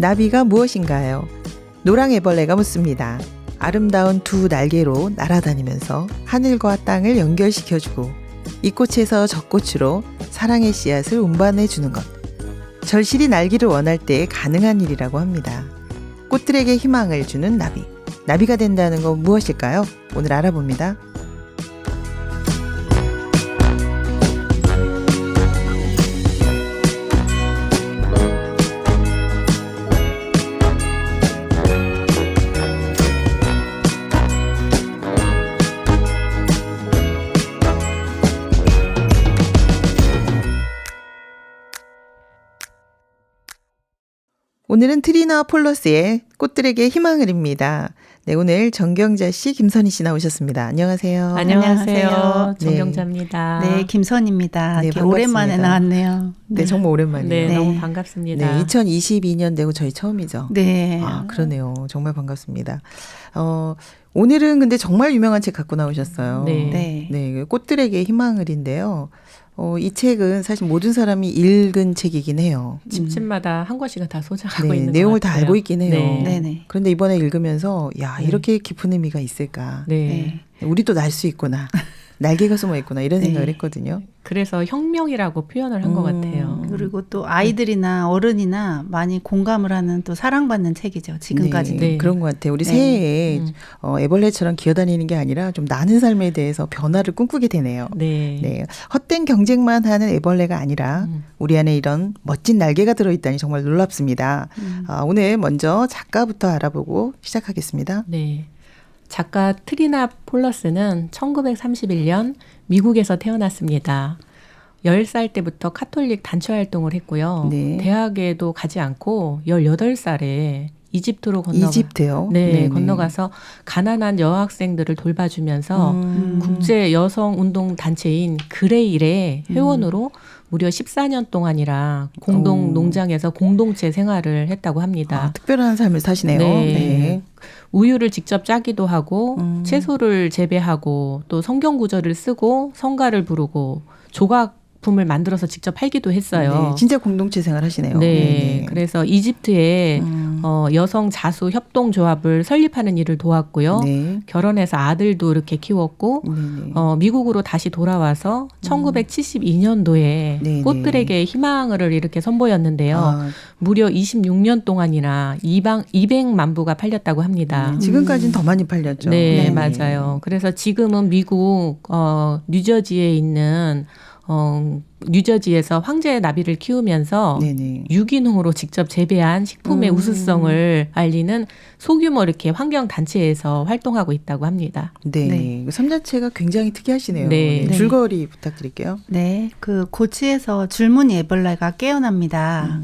나비가 무엇인가요? 노랑애벌레가 묻습니다. 아름다운 두 날개로 날아다니면서 하늘과 땅을 연결시켜주고 이 꽃에서 저 꽃으로 사랑의 씨앗을 운반해주는 것. 절실히 날기를 원할 때 가능한 일이라고 합니다. 꽃들에게 희망을 주는 나비. 나비가 된다는 건 무엇일까요? 오늘 알아봅니다. 오늘은 트리나 폴러스의 꽃들에게 희망을입니다. 네, 오늘 정경자 씨, 김선희 씨 나오셨습니다. 안녕하세요. 안녕하세요. 정경자입니다. 네, 김선희입니다. 네, 오랜만에 나왔네요. 네, 정말 오랜만이에요. 네, 너무 반갑습니다. 네, 2022년 되고 저희 처음이죠. 네. 아, 그러네요. 정말 반갑습니다. 오늘은 근데 정말 유명한 책 갖고 나오셨어요. 네. 네, 꽃들에게 희망을인데요. 이 책은 사실 모든 사람이 읽은 책이긴 해요. 집집마다 한 권씩은 다 소장하고 네, 있는 것 내용을 같아요. 다 알고 있긴 해요. 네. 그런데 이번에 읽으면서 야, 이렇게 깊은 의미가 있을까. 네. 우리도 날 수 있구나. 날개가 숨어 있구나. 이런 네. 생각을 했거든요. 그래서 혁명이라고 표현을 한 것 같아요. 그리고 또 아이들이나 어른이나 많이 공감을 하는 또 사랑받는 책이죠. 지금까지도. 네. 그런 것 같아요. 우리 네. 새해에 애벌레처럼 기어다니는 게 아니라 좀 나는 삶에 대해서 변화를 꿈꾸게 되네요. 네. 헛된 경쟁만 하는 애벌레가 아니라 우리 안에 이런 멋진 날개가 들어있다니 정말 놀랍습니다. 오늘 먼저 작가부터 알아보고 시작하겠습니다. 네. 작가 트리나 폴러스는 1931년 미국에서 태어났습니다. 10살 때부터 카톨릭 단체 활동을 했고요. 네. 대학에도 가지 않고 18살에 이집트로 이집트요? 네, 건너가서 가난한 여학생들을 돌봐주면서 국제 여성 운동 단체인 그레일의 회원으로 무려 14년 동안이라 공동 농장에서 공동체 생활을 했다고 합니다. 아, 특별한 삶을 사시네요. 네. 우유를 직접 짜기도 하고 채소를 재배하고 또 성경 구절을 쓰고 성가를 부르고 조각품을 만들어서 직접 팔기도 했어요. 네, 진짜 공동체 생활 하시네요. 네. 그래서 이집트에 여성 자수 협동조합을 설립하는 일을 도왔고요. 네. 결혼해서 아들도 이렇게 키웠고 미국으로 다시 돌아와서 1972년도에 네네. 꽃들에게 희망을 이렇게 선보였는데요. 무려 26년 동안이나 200만 부가 팔렸다고 합니다. 지금까지는 더 많이 팔렸죠. 네, 네네. 맞아요. 그래서 지금은 미국 뉴저지에 있는 뉴저지에서 황제 나비를 키우면서 네네. 유기농으로 직접 재배한 식품의 우수성을 알리는 소규모 이렇게 환경 단체에서 활동하고 있다고 합니다. 네. 그 섬자체가 굉장히 특이하시네요. 네. 네. 줄거리 부탁드릴게요. 네. 그 고치에서 줄무늬 애벌레가 깨어납니다.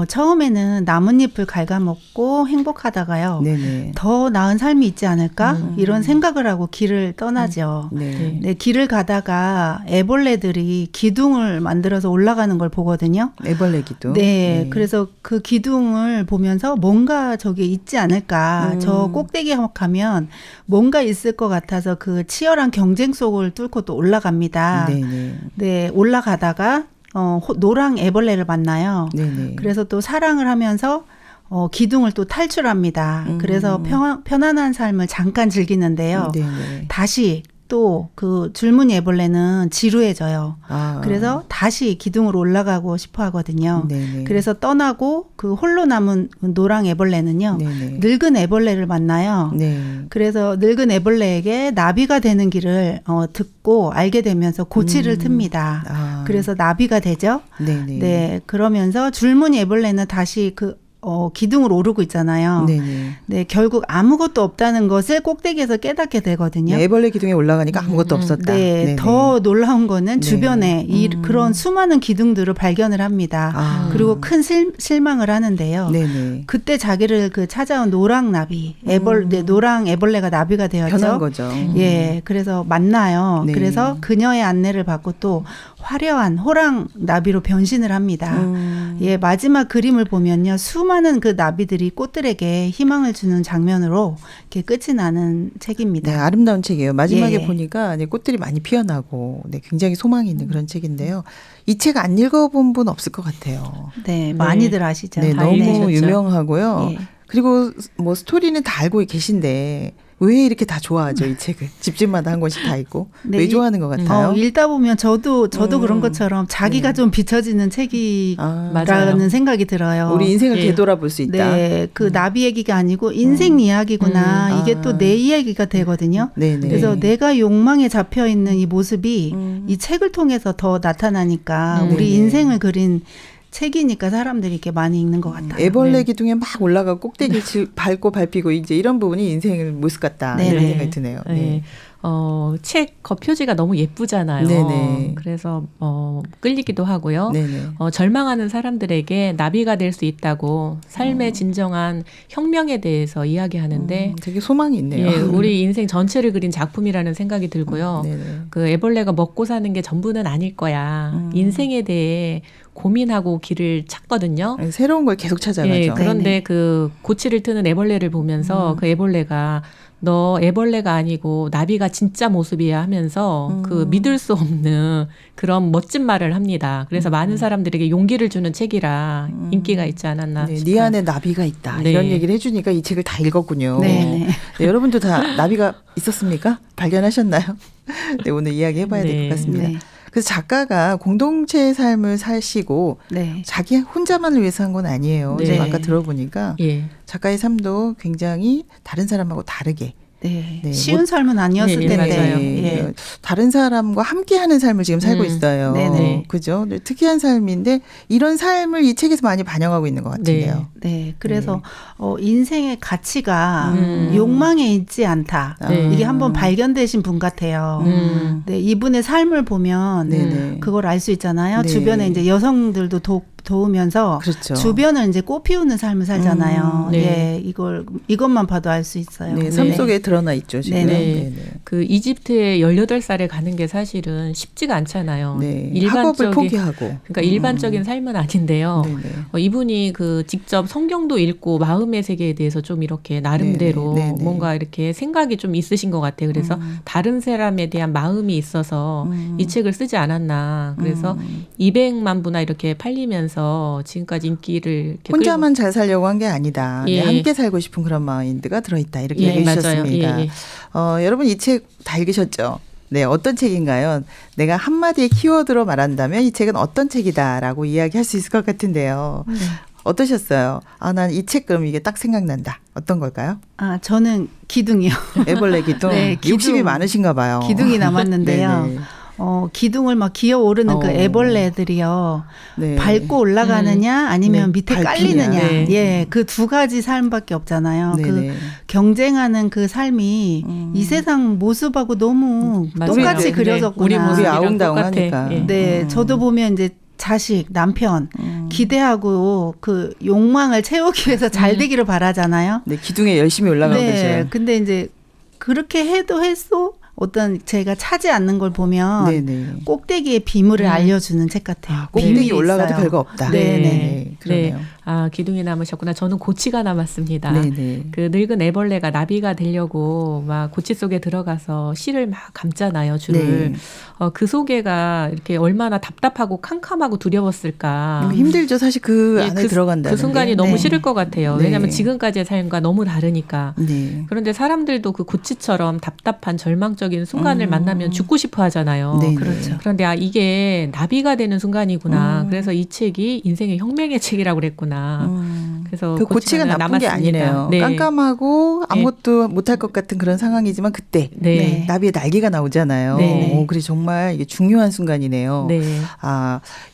처음에는 나뭇잎을 갉아먹고 행복하다가요. 네네. 더 나은 삶이 있지 않을까? 이런 생각을 하고 길을 떠나죠. 네. 네, 길을 가다가 애벌레들이 기둥을 만들어서 올라가는 걸 보거든요. 애벌레 기둥. 네, 그래서 그 기둥을 보면서 뭔가 저게 있지 않을까. 저 꼭대기에 가면 뭔가 있을 것 같아서 그 치열한 경쟁 속을 뚫고 또 올라갑니다. 네네. 네, 올라가다가 노랑 애벌레를 만나요. 네네. 그래서 또 사랑을 하면서 기둥을 또 탈출합니다. 그래서 편안한 삶을 잠깐 즐기는데요. 네네. 다시 또 그 줄무늬 애벌레는 지루해져요. 그래서 다시 기둥으로 올라가고 싶어 하거든요. 네네. 그래서 떠나고 그 홀로 남은 노랑 애벌레는요. 네네. 늙은 애벌레를 만나요. 네. 그래서 늙은 애벌레에게 나비가 되는 길을 듣고 알게 되면서 고치를 틉니다. 그래서 나비가 되죠. 네네. 네, 그러면서 줄무늬 애벌레는 다시 그 기둥으로 오르고 있잖아요. 네네. 네, 결국 아무것도 없다는 것을 꼭대기에서 깨닫게 되거든요. 네, 애벌레 기둥에 올라가니까 아무것도 없었다. 네, 네네. 더 놀라운 거는 네. 주변에 그런 수많은 기둥들을 발견을 합니다. 그리고 큰 실망을 하는데요. 네네. 그때 자기를 그 찾아온 노랑 나비, 노랑 애벌레가 나비가 되었죠. 변한 거죠. 예, 그래서 만나요. 네. 그래서 그녀의 안내를 받고 또 화려한 호랑 나비로 변신을 합니다. 예, 마지막 그림을 보면요. 수많은 그 나비들이 꽃들에게 희망을 주는 장면으로 이렇게 끝이 나는 책입니다. 네, 아름다운 책이에요. 마지막에 예. 보니까 꽃들이 많이 피어나고 굉장히 소망이 있는 그런 책인데요. 이 책 안 읽어본 분 없을 것 같아요. 네, 많이들 아시죠? 네, 다 너무 읽으셨죠? 유명하고요. 예. 그리고 뭐 스토리는 다 알고 계신데 왜 이렇게 다 좋아하죠, 이 책을? 집집마다 한 권씩 다 있고. 네, 왜 좋아하는 것 같아요? 읽다 보면 저도 그런 것처럼 자기가 좀 비춰지는 책이라는 맞아요. 생각이 들어요. 우리 인생을 예. 되돌아볼 수 있다. 네, 그 나비 얘기가 아니고 인생 이야기구나. 이게 또 내 이야기가 되거든요. 네네. 그래서 내가 욕망에 잡혀 있는 이 모습이 이 책을 통해서 더 나타나니까 우리 네네. 인생을 그린 책이니까 사람들이 이렇게 많이 읽는 것 같아요. 애벌레 기둥에 막 올라가 꼭대기 밟고 밟히고 이제 이런 부분이 인생의 모습 같다. 네네. 이런 생각이 드네요. 네. 네. 책 겉표지가 너무 예쁘잖아요. 네네. 그래서 끌리기도 하고요. 네네. 절망하는 사람들에게 나비가 될 수 있다고 삶의 진정한 혁명에 대해서 이야기하는데 되게 소망이 있네요. 예, 우리 인생 전체를 그린 작품이라는 생각이 들고요. 네네. 그 애벌레가 먹고 사는 게 전부는 아닐 거야. 인생에 대해 고민하고 길을 찾거든요. 새로운 걸 계속 찾아가죠. 예, 그런데 네네. 그 고치를 트는 애벌레를 보면서 그 애벌레가 너 애벌레가 아니고 나비가 진짜 모습이야 하면서 그 믿을 수 없는 그런 멋진 말을 합니다. 그래서 많은 사람들에게 용기를 주는 책이라 인기가 있지 않았나 네, 싶어요. 네 안에 나비가 있다. 네. 이런 얘기를 해주니까 이 책을 다 읽었군요. 네. 네, 여러분도 다 나비가 있었습니까? 발견하셨나요? 네, 오늘 이야기 해봐야 될 것 네. 같습니다. 네. 그래서 작가가 공동체의 삶을 사시고 네. 자기 혼자만을 위해서 한 건 아니에요. 네. 지금 아까 들어보니까 예. 작가의 삶도 굉장히 다른 사람하고 다르게 네. 네, 쉬운 뭐- 삶은 아니었을 네, 텐데. 맞아요. 예. 다른 사람과 함께하는 삶을 지금 살고 있어요. 네네. 그죠? 네, 특이한 삶인데 이런 삶을 이 책에서 많이 반영하고 있는 것 같은데요. 네, 그래서 인생의 가치가 음. 욕망에 있지 않다. 네. 이게 한번 발견되신 분 같아요. 네, 이분의 삶을 보면 네네. 그걸 알 수 있잖아요. 네. 주변에 이제 여성들도 도우면서 그렇죠. 주변을 이제 꽃 피우는 삶을 살잖아요. 네. 예, 이것만 봐도 알 수 있어요. 네, 삶 속에 드러나 있죠, 지금. 네네. 네네. 그 이집트에 18살에 가는 게 사실은 쉽지가 않잖아요. 네. 학업을 포기하고. 그러니까 일반적인 삶은 아닌데요. 네네. 이분이 그 직접 성경도 읽고 마음의 세계에 대해서 좀 이렇게 나름대로 네네. 뭔가 이렇게 생각이 좀 있으신 것 같아요. 그래서 다른 사람에 대한 마음이 있어서 이 책을 쓰지 않았나. 그래서 200만 부나 이렇게 팔리면서 지금까지 인기를 이렇게 혼자만 잘 살려고 한 게 아니다. 예. 네, 함께 살고 싶은 그런 마인드가 들어있다. 이렇게 예, 얘기해 맞아요. 주셨습니다. 예, 예. 여러분 이 책 다 읽으셨죠? 네, 어떤 책인가요? 내가 한마디의 키워드로 말한다면 이 책은 어떤 책이다라고 이야기할 수 있을 것 같은데요. 어떠셨어요? 난 이 책 그럼 이게 딱 생각난다. 어떤 걸까요? 아, 저는 기둥이요. 애벌레 기둥. 네, 기둥. 욕심이 많으신가 봐요. 기둥이 남았는데요. 네네. 기둥을 막 기어오르는 그 어. 애벌레들이요. 네. 밟고 올라가느냐 아니면 네, 밑에 밟히냐. 깔리느냐. 네. 예, 그 두 가지 삶밖에 없잖아요. 그 네네. 경쟁하는 그 삶이 이 세상 모습하고 너무 맞아요. 똑같이 네. 그려졌구나. 우리 우리 모습이랑 아웅다웅하니까. 똑같아. 예. 네, 저도 보면 이제 자식, 남편 기대하고 그 욕망을 채우기 위해서 잘 되기를 바라잖아요. 네, 기둥에 열심히 올라가고 네, 계셔요. 근데 이제 그렇게 해도 어떤 제가 차지 않는 걸 보면 네네. 꼭대기의 비밀을 알려주는 책 같아요. 꼭대기 비밀이 올라가도 있어요. 별거 없다. 네네. 그러네요. 기둥이 남으셨구나. 저는 고치가 남았습니다. 네네. 그 늙은 애벌레가 나비가 되려고 막 고치 속에 들어가서 실을 막 감잖아요, 줄을. 네. 그 속에가 이렇게 얼마나 답답하고 캄캄하고 두려웠을까. 힘들죠. 사실 그 예, 안에 들어간다는 그 순간이 게. 너무 네. 싫을 것 같아요. 네. 왜냐하면 지금까지의 삶과 너무 다르니까. 네. 그런데 사람들도 그 고치처럼 답답한 절망적인 순간을 만나면 죽고 싶어 하잖아요. 네네. 그렇죠. 그런데 이게 나비가 되는 순간이구나. 그래서 이 책이 인생의 혁명의 책이라고 그랬구나. 그래서 그 고치가 나쁜 게 아니네요. 네. 깜깜하고 아무것도 못할 것 같은 그런 상황이지만 그때 네. 나비의 날개가 나오잖아요. 네. 그래 정말 이게 중요한 순간이네요. 네.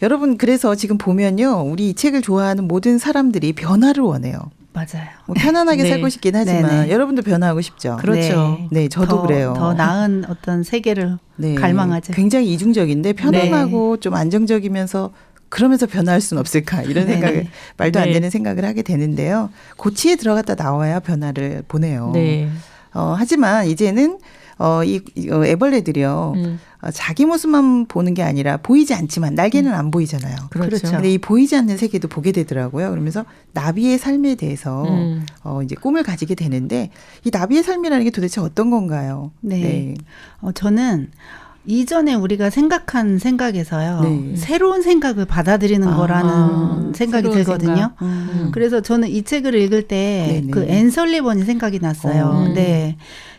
여러분 그래서 지금 보면요. 우리 이 책을 좋아하는 모든 사람들이 변화를 원해요. 맞아요. 뭐 편안하게 네. 살고 싶긴 하지만 네네. 여러분도 변화하고 싶죠. 그렇죠. 네, 저도 그래요. 더 나은 어떤 세계를 네. 갈망하죠. 굉장히 이중적인데 편안하고 좀 안정적이면서 그러면서 변화할 수는 없을까 이런 네네. 생각을 말도 안 네. 되는 생각을 하게 되는데요. 고치에 들어갔다 나와야 변화를 보내요. 네. 하지만 이제는 애벌레들이요. 자기 모습만 보는 게 아니라 보이지 않지만 날개는 안 보이잖아요. 그렇죠. 근데 이 보이지 않는 세계도 보게 되더라고요. 그러면서 나비의 삶에 대해서 이제 꿈을 가지게 되는데 이 나비의 삶이라는 게 도대체 어떤 건가요? 네. 저는 이전에 우리가 생각한 생각에서요. 네. 새로운 생각을 받아들이는 거라는 생각이 들거든요. 그래서 저는 이 책을 읽을 때 그 앤 설리번이 생각이 났어요. 네.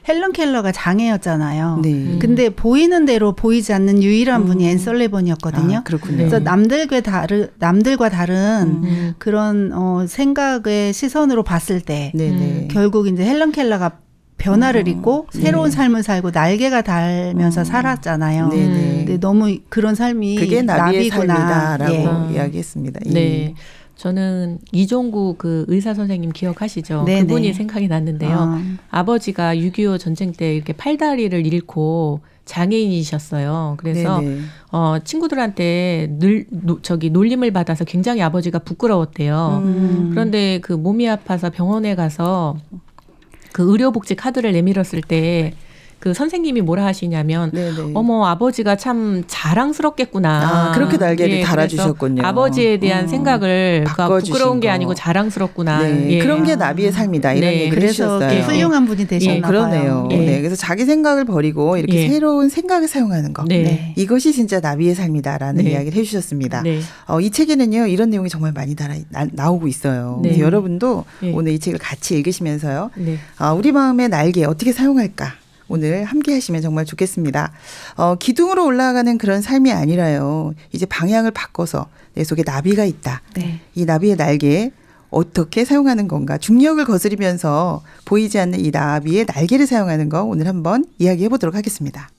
헬런 켈러가 장애였잖아요. 네. 근데 보이는 대로 보이지 않는 유일한 분이 앤 설리번이었거든요. 그렇군요. 그래서 남들과 다른 그런 생각의 시선으로 봤을 때 결국 이제 헬런 켈러가 변화를 입고 새로운 삶을 살고 날개가 달면서 살았잖아요. 근데 너무 그런 삶이 그게 나비의 나비구나. 삶이다라고 이야기했습니다. 네. 저는 이종구 그 의사 선생님 기억하시죠? 네네. 그분이 생각이 났는데요. 아버지가 6.25 전쟁 때 이렇게 팔다리를 잃고 장애인이셨어요. 그래서 친구들한테 놀림을 받아서 굉장히 아버지가 부끄러웠대요. 그런데 그 몸이 아파서 병원에 가서 그 의료복지 카드를 내밀었을 때 그 선생님이 뭐라 하시냐면 어머 아버지가 참 자랑스럽겠구나. 그렇게 날개를 달아주셨군요. 아버지에 대한 생각을 부끄러운 게 아니고 자랑스럽구나. 그런 게 나비의 삶이다. 이런 얘기를 그래서 해주셨어요. 훌륭한 분이 되셨나 그러네요. 봐요. 그래서 자기 생각을 버리고 이렇게 새로운 생각을 사용하는 거. 이것이 진짜 나비의 삶이다라는 이야기를 해주셨습니다. 이 책에는요. 이런 내용이 정말 많이 나오고 있어요. 그래서 여러분도 오늘 이 책을 같이 읽으시면서요. 우리 마음의 날개 어떻게 사용할까? 오늘 함께 하시면 정말 좋겠습니다. 기둥으로 올라가는 그런 삶이 아니라요. 이제 방향을 바꿔서 내 속에 나비가 있다. 이 나비의 날개 어떻게 사용하는 건가. 중력을 거스르면서 보이지 않는 이 나비의 날개를 사용하는 거 오늘 한번 이야기해 보도록 하겠습니다.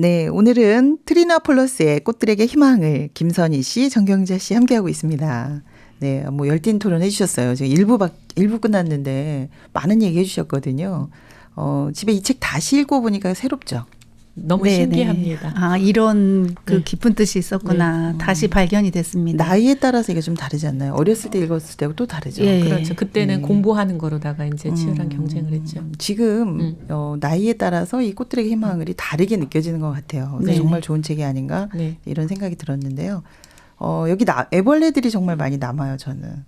네, 오늘은 트리나폴러스의 꽃들에게 희망을 김선희 씨, 정경자 씨 함께하고 있습니다. 네, 뭐 열띤 토론 해주셨어요. 지금 1부 끝났는데 많은 얘기 해주셨거든요. 집에 이 책 다시 읽어보니까 새롭죠? 너무 신기합니다. 이런 그 깊은 뜻이 있었구나. 다시 발견이 됐습니다. 나이에 따라서 이게 좀 다르지 않나요? 어렸을 때 읽었을 때하고 또 다르죠. 그렇죠. 그때는 공부하는 거로다가 이제 치열한 경쟁을 했죠. 지금 나이에 따라서 이 꽃들에게 희망을 다르게 느껴지는 것 같아요. 그래서 정말 좋은 책이 아닌가 이런 생각이 들었는데요. 여기 애벌레들이 정말 많이 남아요. 저는.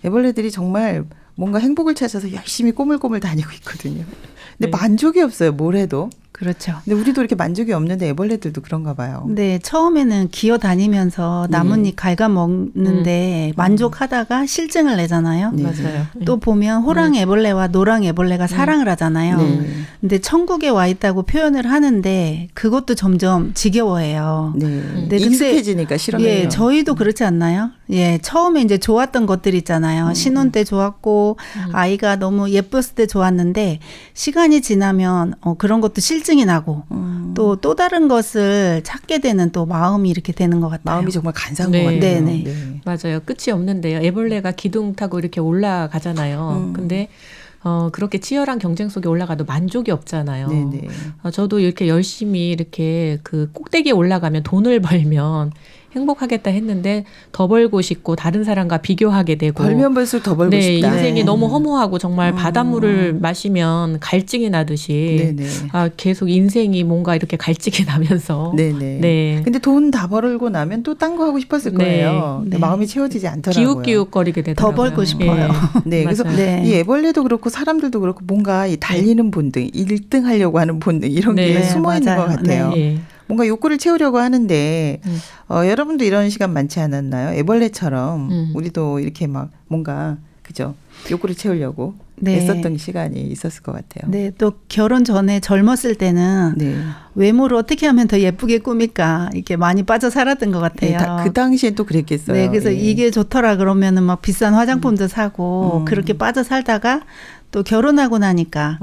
애벌레들이 정말 뭔가 행복을 찾아서 열심히 꼬물꼬물 다니고 있거든요. 근데 만족이 없어요. 뭘 해도. 그렇죠. 근데 우리도 이렇게 만족이 없는데 애벌레들도 그런가 봐요. 네, 처음에는 기어 다니면서 나뭇잎 갉아먹는데 만족하다가 실증을 내잖아요. 맞아요. 또 보면 호랑 애벌레와 노랑 애벌레가 사랑을 하잖아요. 근데 천국에 와 있다고 표현을 하는데 그것도 점점 지겨워해요. 근데 익숙해지니까 싫어해요. 저희도 그렇지 않나요? 처음에 이제 좋았던 것들 있잖아요. 신혼 때 좋았고 아이가 너무 예뻤을 때 좋았는데 시간이 지나면 그런 것도 실증이 나고 또 다른 것을 찾게 되는 또 마음이 이렇게 되는 것 같아요. 마음이 정말 간사한 것 같아요. 맞아요. 끝이 없는데요. 애벌레가 기둥 타고 이렇게 올라가잖아요. 근데 그렇게 치열한 경쟁 속에 올라가도 만족이 없잖아요. 저도 이렇게 열심히 이렇게 그 꼭대기에 올라가면 돈을 벌면 행복하겠다 했는데 더 벌고 싶고 다른 사람과 비교하게 되고 벌면 벌수록 더 벌고 싶다. 인생이 너무 허무하고 정말 바닷물을 마시면 갈증이 나듯이 계속 인생이 뭔가 이렇게 갈증이 나면서 근데 돈 다 벌고 나면 또 딴 거 하고 싶었을 거예요. 마음이 채워지지 않더라고요. 기웃기웃거리게 되더라고요. 더 벌고 싶어요. 그래서 이 애벌레도 그렇고 사람들도 그렇고 뭔가 이 달리는 본능, 1등 하려고 하는 본능 이런 게 숨어 있는 것 같아요. 뭔가 욕구를 채우려고 하는데 여러분도 이런 시간 많지 않았나요? 애벌레처럼 우리도 이렇게 막 뭔가 그죠? 욕구를 채우려고 애썼던 시간이 있었을 것 같아요. 또 결혼 전에 젊었을 때는 외모를 어떻게 하면 더 예쁘게 꾸밀까 이렇게 많이 빠져 살았던 것 같아요. 그 당시엔 또 그랬겠어요. 그래서 이게 좋더라 그러면은 막 비싼 화장품도 사고 그렇게 빠져 살다가 또 결혼하고 나니까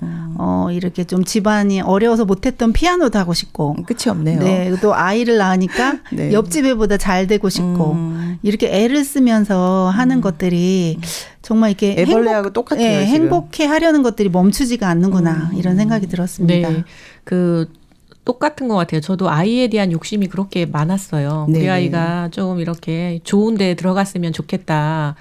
이렇게 좀 집안이 어려워서 못했던 피아노도 하고 싶고 끝이 없네요. 또 아이를 낳으니까 옆집 애보다 잘 되고 싶고 이렇게 애를 쓰면서 하는 것들이 정말 이렇게 애벌레하고 똑같아요. 행복해 하려는 것들이 멈추지가 않는구나 이런 생각이 들었습니다. 그 똑같은 것 같아요. 저도 아이에 대한 욕심이 그렇게 많았어요. 우리 네네. 아이가 좀 이렇게 좋은 데 들어갔으면 좋겠다.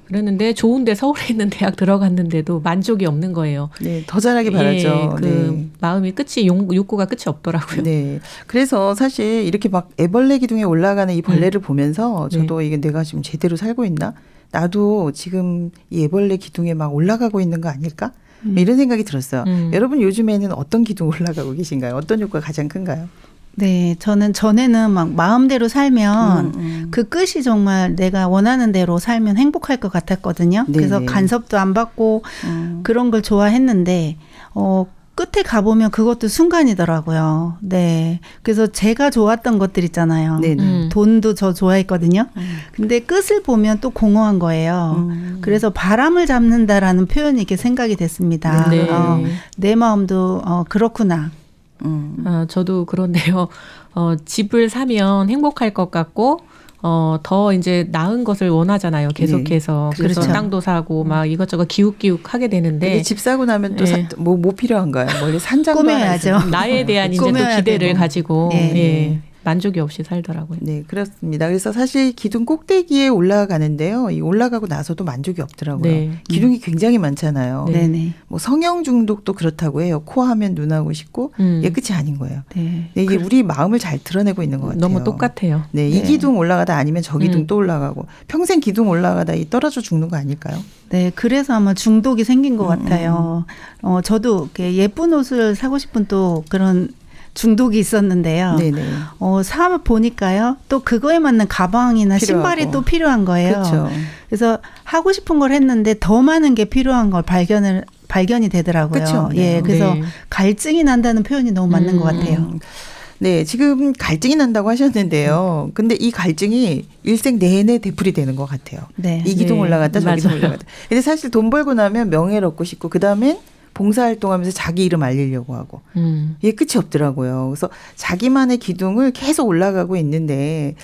그랬는데 좋은 데 서울에 있는 대학 들어갔는데도 만족이 없는 거예요. 네, 더 잘하기 바라죠. 그 네. 마음이 끝이 욕구가 끝이 없더라고요. 네. 그래서 사실 이렇게 막 애벌레 기둥에 올라가는 이 벌레를 보면서 저도 이게 내가 지금 제대로 살고 있나? 나도 지금 이 애벌레 기둥에 막 올라가고 있는 거 아닐까? 이런 생각이 들었어요. 여러분 요즘에는 어떤 기둥 올라가고 계신가요? 어떤 욕구가 가장 큰가요? 네, 저는 전에는 막 마음대로 살면 그 끝이 정말 내가 원하는 대로 살면 행복할 것 같았거든요. 네네. 그래서 간섭도 안 받고 그런 걸 좋아했는데 끝에 가보면 그것도 순간이더라고요. 네, 그래서 제가 좋았던 것들 있잖아요. 네네. 돈도 저 좋아했거든요. 근데 끝을 보면 또 공허한 거예요. 그래서 바람을 잡는다라는 표현이 이렇게 생각이 됐습니다. 네. 내 마음도 그렇구나. 저도 그런데요. 집을 사면 행복할 것 같고 더 이제 나은 것을 원하잖아요. 계속해서. 네. 그래서 그렇죠. 땅도 사고 막 이것저것 기웃기웃 하게 되는데 근데 집 사고 나면 또 네. 뭐 필요한가요? 뭐 산장도 꾸며야죠. 하나 있어요. 나에 대한 이제 또 꾸며야 기대를 되고. 가지고 네. 예, 만족이 없이 살더라고요. 네, 그렇습니다. 그래서 사실 기둥 꼭대기에 올라가는데요. 이 올라가고 나서도 만족이 없더라고요. 네. 기둥이 굉장히 많잖아요. 네. 네네. 뭐 성형 중독도 그렇다고 해요. 코 하면 눈 하고 싶고 이게 끝이 아닌 거예요. 네. 네, 이게 우리 마음을 잘 드러내고 있는 것 같아요. 너무 똑같아요. 네, 이 네. 기둥 올라가다 아니면 저 기둥 또 올라가고 평생 기둥 올라가다 이 떨어져 죽는 거 아닐까요? 네, 그래서 아마 중독이 생긴 것 같아요. 저도 이렇게 예쁜 옷을 사고 싶은 또 그런 중독이 있었는데요. 네네. 사 보니까요. 또 그거에 맞는 가방이나 필요하고. 신발이 또 필요한 거예요. 그렇죠. 그래서 하고 싶은 걸 했는데 더 많은 게 필요한 걸 발견이 되더라고요. 그쵸. 예, 그래서 네. 갈증이 난다는 표현이 너무 맞는 것 같아요. 네, 지금 갈증이 난다고 하셨는데요. 근데 이 갈증이 일생 내내 되풀이 되는 것 같아요. 네. 이 기둥 네, 올라갔다 저 기둥 맞아요. 올라갔다. 근데 사실 돈 벌고 나면 명예를 얻고 싶고 그다음엔 봉사활동하면서 자기 이름 알리려고 하고 이게 끝이 없더라고요. 그래서 자기만의 기둥을 계속 올라가고 있는데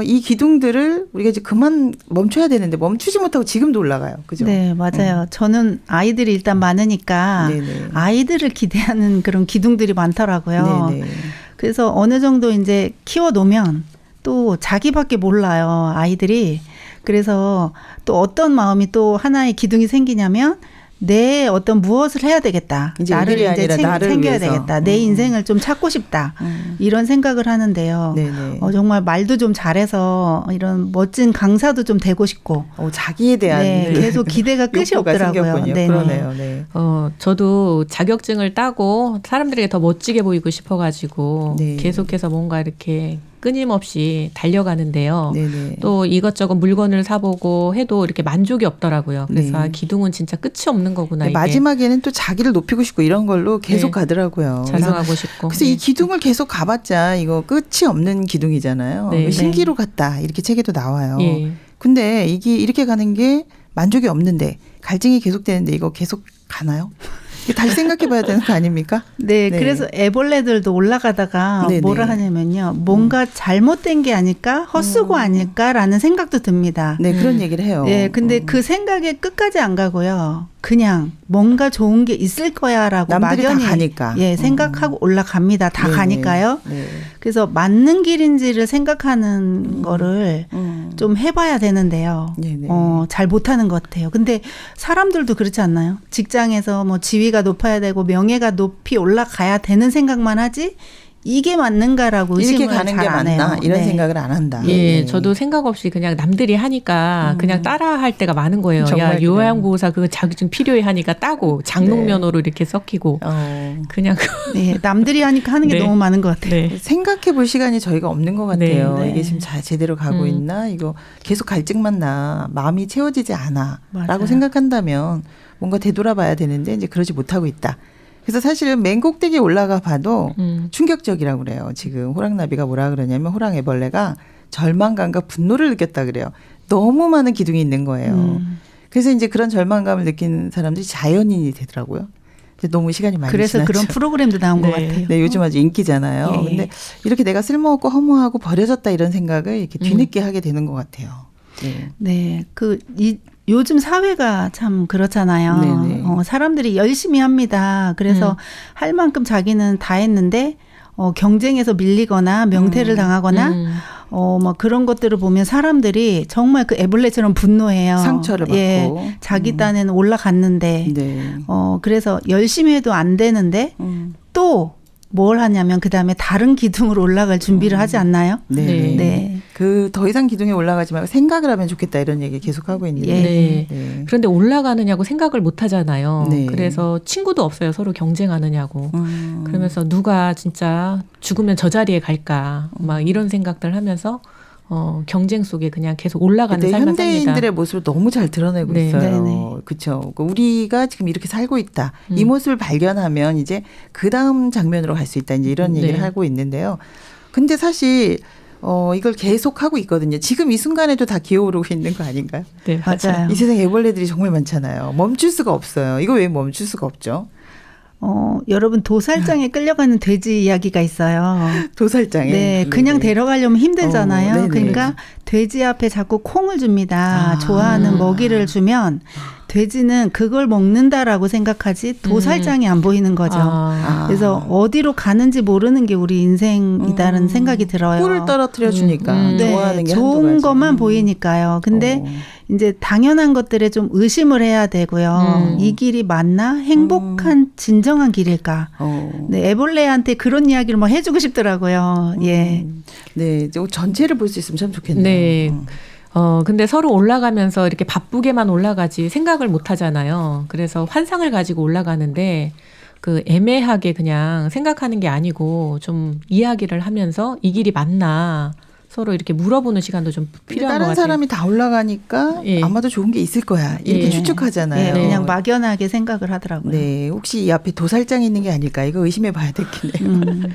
이 기둥들을 우리가 이제 그만 멈춰야 되는데 멈추지 못하고 지금도 올라가요. 그죠? 네, 맞아요. 저는 아이들이 일단 많으니까 네네. 아이들을 기대하는 그런 기둥들이 많더라고요. 네네. 그래서 어느 정도 이제 키워 놓으면 또 자기밖에 몰라요, 아이들이. 그래서 또 어떤 마음이 또 하나의 기둥이 생기냐면 내 어떤 무엇을 해야 되겠다. 이제 나를 애들이 이제 아니라 나를 챙겨야 위해서. 되겠다. 내 인생을 좀 찾고 싶다. 이런 생각을 하는데요. 네네. 정말 말도 좀 잘해서 이런 멋진 강사도 좀 되고 싶고. 자기에 대한 네, 계속 기대가 끝이 욕구가 없더라고요. 생겼군요. 네네. 그러네요. 네. 저도 자격증을 따고 사람들에게 더 멋지게 보이고 싶어가지고 네. 계속해서 뭔가 이렇게 끊임없이 달려가는데요. 네네. 또 이것저것 물건을 사보고 해도 이렇게 만족이 없더라고요. 그래서 네. 기둥은 진짜 끝이 없는 거구나. 이게. 마지막에는 또 자기를 높이고 싶고 이런 걸로 계속 네. 가더라고요. 자랑하고 싶고. 그래서 이 기둥을 계속 가봤자 이거 끝이 없는 기둥이잖아요. 네. 신기루 같다 이렇게 책에도 나와요. 예. 근데 이게 이렇게 가는 게 만족이 없는데 갈증이 계속되는데 이거 계속 가나요? 이거 다시 생각해봐야 되는 거 아닙니까? 네, 네. 그래서 애벌레들도 올라가다가 네네. 뭐라 하냐면요. 뭔가 잘못된 게 아닐까? 헛수고 아닐까라는 생각도 듭니다. 네, 그런 얘기를 해요. 예, 근데 그 생각에 끝까지 안 가고요. 그냥 뭔가 좋은 게 있을 거야라고 남들이 다 막연히 가니까. 예, 생각하고 올라갑니다. 다 네네. 가니까요. 네. 그래서 맞는 길인지를 생각하는 거를 좀 해봐야 되는데요. 네네. 잘 못하는 것 같아요. 근데 사람들도 그렇지 않나요? 직장에서 뭐 지위가 높아야 되고 명예가 높이 올라가야 되는 생각만 하지 이게 맞는가라고 이렇게 의심을 가는 게 잘 안 맞나 해요. 이런 네. 생각을 안 한다. 예, 네. 저도 생각 없이 그냥 남들이 하니까 그냥 따라할 때가 많은 거예요. 정말 야, 그래요. 요양보호사 그거 자격증 필요해 하니까 따고 장롱면허로 이렇게 썩히고 그냥 네, 남들이 하니까 하는 게 네. 너무 많은 것 같아요. 네. 생각해 볼 시간이 저희가 없는 것 같아요. 네. 이게 지금 제대로 가고 있나? 이거 계속 갈증만 나. 마음이 채워지지 않아. 맞아요. 라고 생각한다면 뭔가 되돌아봐야 되는데 이제 그러지 못하고 있다. 그래서 사실은 맨 꼭대기에 올라가 봐도 충격적이라고 그래요. 지금 호랑나비가 뭐라 그러냐면 호랑애벌레가 절망감과 분노를 느꼈다 그래요. 너무 많은 기둥이 있는 거예요. 그래서 이제 그런 절망감을 느끼는 사람들이 자연인이 되더라고요. 너무 시간이 많이 그래서 지났죠. 그런 프로그램도 나온 것 네. 같아요. 네, 요즘 아주 인기잖아요. 예. 근데 이렇게 내가 쓸모없고 허무하고 버려졌다 이런 생각을 이렇게 뒤늦게 하게 되는 것 같아요. 네. 네, 요즘 사회가 참 그렇잖아요. 네네. 사람들이 열심히 합니다. 그래서 할 만큼 자기는 다 했는데 경쟁에서 밀리거나 명퇴를 당하거나 뭐 그런 것들을 보면 사람들이 정말 그 애벌레처럼 분노해요. 상처를 받고. 예, 자기 딴에는 올라갔는데 네. 그래서 열심히 해도 안 되는데 또 뭘 하냐면 그다음에 다른 기둥으로 올라갈 준비를 하지 않나요? 네. 네. 네. 그 더 이상 기둥에 올라가지 말고 생각을 하면 좋겠다 이런 얘기 계속 하고 있는데. 예. 네. 네. 그런데 올라가느냐고 생각을 못 하잖아요. 네. 그래서 친구도 없어요. 서로 경쟁하느냐고. 그러면서 누가 진짜 죽으면 저 자리에 갈까. 막 이런 생각들 하면서 경쟁 속에 그냥 계속 올라가는 근데 삶을 삽니다. 현대인들의 모습을 너무 잘 드러내고 네. 있어요. 네네. 그렇죠. 우리가 지금 이렇게 살고 있다. 이 모습을 발견하면 이제 그 다음 장면으로 갈 수 있다. 이제 이런 얘기를 네. 하고 있는데요. 근데 사실 이걸 계속 하고 있거든요. 지금 이 순간에도 다 기어오르고 있는 거 아닌가요? 네, 맞아요. 이 세상에 애벌레들이 정말 많잖아요. 멈출 수가 없어요. 이거 왜 멈출 수가 없죠? 여러분 도살장에 끌려가는 돼지 이야기가 있어요. 도살장에. 네, 그냥 데려가려면 힘들잖아요. 네네. 그러니까 돼지 앞에 자꾸 콩을 줍니다. 아. 좋아하는 먹이를 주면 돼지는 그걸 먹는다라고 생각하지 도살장이 안 보이는 거죠. 그래서 어디로 가는지 모르는 게 우리 인생이다라는 생각이 들어요. 꿀을 떨어뜨려 주니까 네, 좋아하는 게 한두 좋은 가지. 것만 보이니까요. 근데 이제 당연한 것들에 좀 의심을 해야 되고요. 이 길이 맞나? 행복한 진정한 길일까? 네, 애벌레한테 그런 이야기를 뭐 해주고 싶더라고요. 예. 네, 전체를 볼 수 있으면 참 좋겠네요. 네. 근데 서로 올라가면서 이렇게 바쁘게만 올라가지 생각을 못 하잖아요. 그래서 환상을 가지고 올라가는데 그 애매하게 그냥 생각하는 게 아니고 좀 이야기를 하면서 이 길이 맞나 서로 이렇게 물어보는 시간도 좀 필요한 것 다른 같아요. 사람이 다 올라가니까 예. 아마도 좋은 게 있을 거야. 이렇게 예. 추측하잖아요. 네, 그냥 막연하게 생각을 하더라고요. 네, 혹시 이 앞에 도살장이 있는 게 아닐까? 이거 의심해 봐야 되겠네요.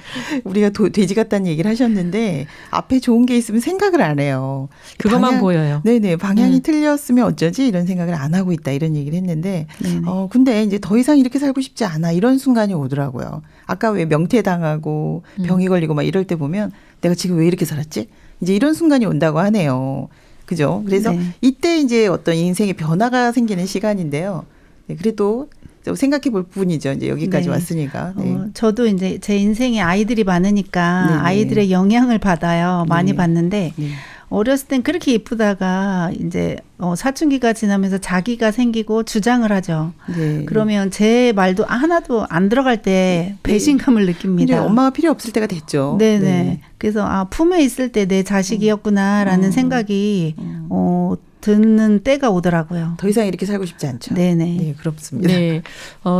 우리가 돼지 같다는 얘기를 하셨는데 앞에 좋은 게 있으면 생각을 안 해요. 그것만 보여요. 네네, 방향이 틀렸으면 어쩌지? 이런 생각을 안 하고 있다. 이런 얘기를 했는데 네네. 근데 이제 더 이상 이렇게 살고 싶지 않아. 이런 순간이 오더라고요. 아까 왜 명퇴당하고 병이 걸리고 막 이럴 때 보면 내가 지금 왜 이렇게 살았지? 이제 이런 순간이 온다고 하네요. 그죠? 그래서 네. 이때 이제 어떤 인생의 변화가 생기는 시간인데요. 네, 그래도 좀 생각해 볼 부분이죠. 이제 여기까지 네. 왔으니까. 네. 저도 이제 제 인생에 아이들이 많으니까 네네. 아이들의 영향을 받아요. 많이 네. 받는데 네. 어렸을 땐 그렇게 예쁘다가 이제 사춘기가 지나면서 자기가 생기고 주장을 하죠. 네. 그러면 제 말도 하나도 안 들어갈 때 배신감을 이제 느낍니다. 엄마가 필요 없을 때가 됐죠. 네네. 네. 그래서 품에 있을 때 내 자식이었구나라는 생각이 드는 때가 오더라고요. 더 이상 이렇게 살고 싶지 않죠. 네네. 네, 그렇습니다. 네.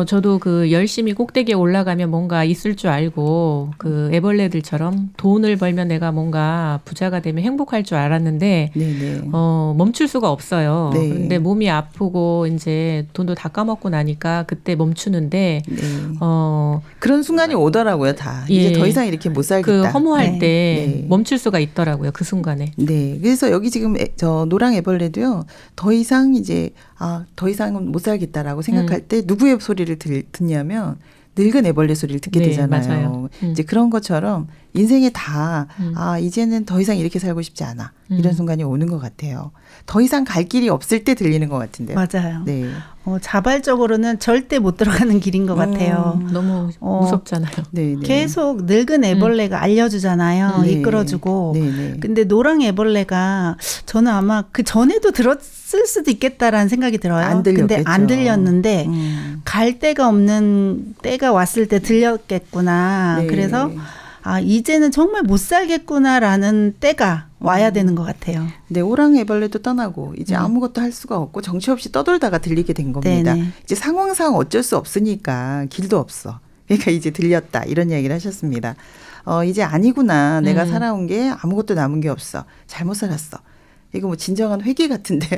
저도 그 열심히 꼭대기에 올라가면 뭔가 있을 줄 알고 그 애벌레들처럼 돈을 벌면 내가 뭔가 부자가 되면 행복할 줄 알았는데 네네. 멈출 수가 없어요. 네. 그런데 몸이 아프고 이제 돈도 다 까먹고 나니까 그때 멈추는데 네. 그런 순간이 오더라고요, 다. 예. 이제 더 이상 이렇게 못 살겠다. 그 허무할 네. 때 네. 멈출 수가 있더라고요. 그 순간에. 네. 그래서 여기 지금 저 노랑 애벌레도요. 더 이상 이제 더 이상은 못 살겠다라고 생각할 때 누구의 소리를 듣냐면 늙은 애벌레 소리를 듣게 네, 되잖아요. 맞아요. 이제 그런 것처럼 인생에 다 이제는 더 이상 이렇게 살고 싶지 않아. 이런 순간이 오는 것 같아요. 더 이상 갈 길이 없을 때 들리는 것 같은데요. 맞아요. 네. 자발적으로는 절대 못 들어가는 길인 것 같아요. 너무 무섭잖아요. 네, 네. 계속 늙은 애벌레가 알려주잖아요. 네. 이끌어주고. 네, 네. 근데 노랑 애벌레가 저는 아마 그 전에도 들었을 수도 있겠다라는 생각이 들어요. 안 들렸겠죠. 근데 안 들렸는데 갈 데가 없는 때가 왔을 때 들렸겠구나. 네. 그래서 이제는 정말 못 살겠구나라는 때가 와야 되는 것 같아요. 네, 오랑 애벌레도 떠나고 이제 아무것도 할 수가 없고 정처 없이 떠돌다가 들리게 된 겁니다. 네네. 이제 상황상 어쩔 수 없으니까 길도 없어. 그러니까 이제 들렸다 이런 이야기를 하셨습니다. 이제 아니구나. 내가 살아온 게 아무것도 남은 게 없어. 잘못 살았어. 이거 뭐 진정한 회개 같은데요.